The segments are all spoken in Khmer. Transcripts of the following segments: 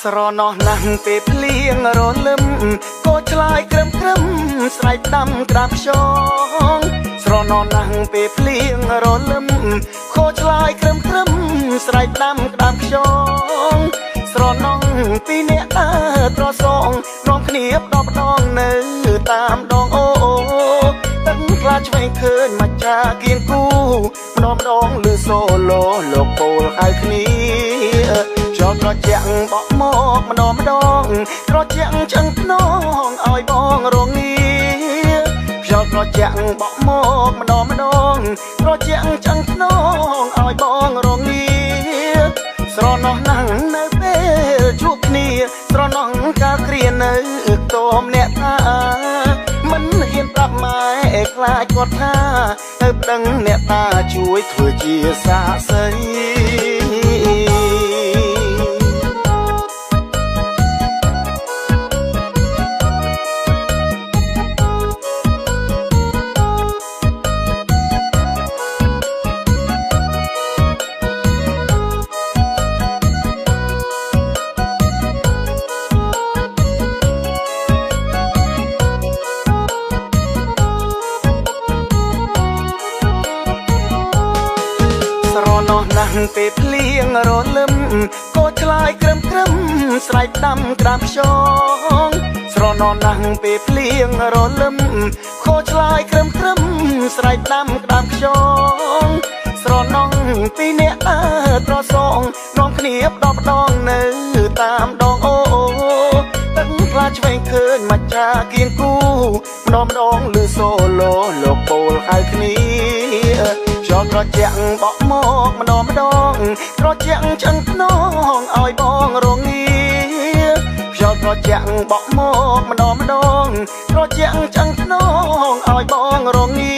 ស្រណោះណាស់ពេលភ្លៀងរលឹមក៏ឆ្លើយក្រឹមក្រឹមស្រែកដាំក្តាប់ខ្យងស្រណោះណាស់ពេលភ្លៀងរលឹមក៏ឆ្លើយក្រឹមក្រឹមស្រែកដាំក្តាប់ខ្យងស្រណោះពីអ្នកត្រសងនាំគ្នាផ្ដដងនៅតាមដងអូទឹកខ្លាឆ្វេងឃើញមកចាគៀងគូម្ដងម្ដងលឺសូឡូលោកពោលហៅគ្នាចោលត្រជាក់បក់មកម្ដងម្ដងត្រជាក់ឆ្អឹងភ្នងឲ្យបងរងាចោលត្រជាក់បក់មកម្ដងម្ដងត្រជាក់ឆ្អឹងភ្នងឲ្យបងរងាស្រណោះណាស់នៅពេលជួបគ្នាស្រណោះការគ្រានៅតមអ្នកថាមិនហ៊ានប្រាប់ម៉ែខ្លាចគាត់ថាទៅប្តឹងអ្នកតាជួយធ្វើជាសាក្សីពេលភ្លៀងរលឹមក៏ឆ្លើយក្រឹមក្រឹមស្រែកដាំក្តាប់ខ្យងស្រណោះណាស់ពេលភ្លៀងរលឹមក៏ឆ្លើយក្រឹមក្រឹមស្រែកដាំក្តាប់ខ្យងស្រណោះពីអ្នកត្រសងនាំគ្នាផ្ដដងនៅតាមដងអូទឹកខ្លាឆ្វេងឃើញមកចាគៀងគូម្ដងម្ដងលឺសូឡូលោកពោលហៅគ្នាចោលត្រជាក់បក់មកម្ដងម្ដងត្រជាក់ឆ្អឹងភ្នងឲ្យបងរងាចោលត្រជាក់បក់មកម្ដងម្ដងត្រជាក់ឆ្អឹងភ្នងឲ្យបងរងា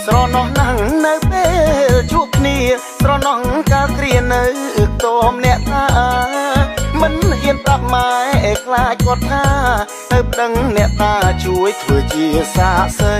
ស្រណោះណាស់នៅពេលជួបគ្នាស្រណោះការគ្រានៅតមអ្នកថាមិនហ៊ានប្រាប់ម៉ែខ្លាចគាត់ថាទៅប្តឹងអ្នកតាជួយធ្វើជាសាក្សី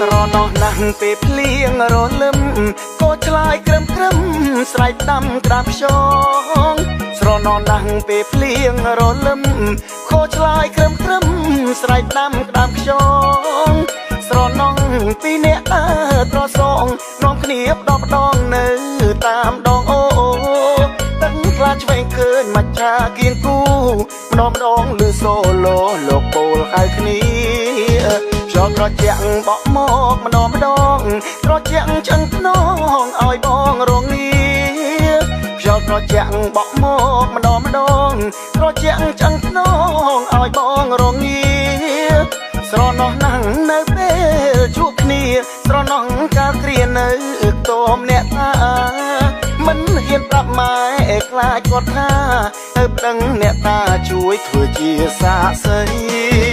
ស្រណោះណាស់ពេលភ្លៀងរលឹមក៏ឆ្លើយក្រឹមក្រឹមស្រែកដាំក្តាប់ខ្យងស្រណោះណាស់ពេលភ្លៀងរលឹមក៏ឆ្លើយក្រឹមក្រឹមស្រែកដាំក្តាប់ខ្យងស្រណោះពីអ្នកត្រសងនាំគ្នាផ្ដដងនៅតាមដងអូទឹកខ្លាឆ្វេងឃើញមកចាគៀងគូម្ដងម្ដងលឺសូឡូលោកពោលហៅគ្នាចោលត្រជាក់បក់មកម្ដងម្ដងត្រជាក់ឆ្អឹងភ្នងឲ្យបងរងាចោលត្រជាក់បក់មកម្ដងម្ដងត្រជាក់ឆ្អឹងភ្នងឲ្យបងរងាស្រណោះណាស់នៅពេលជួបគ្នាស្រណោះការគ្រានៅតមអ្នកថាមិនហ៊ានប្រាប់ម៉ែខ្លាចគាត់ថាទៅប្តឹងអ្នកតាជួយធ្វើជាសាក្សី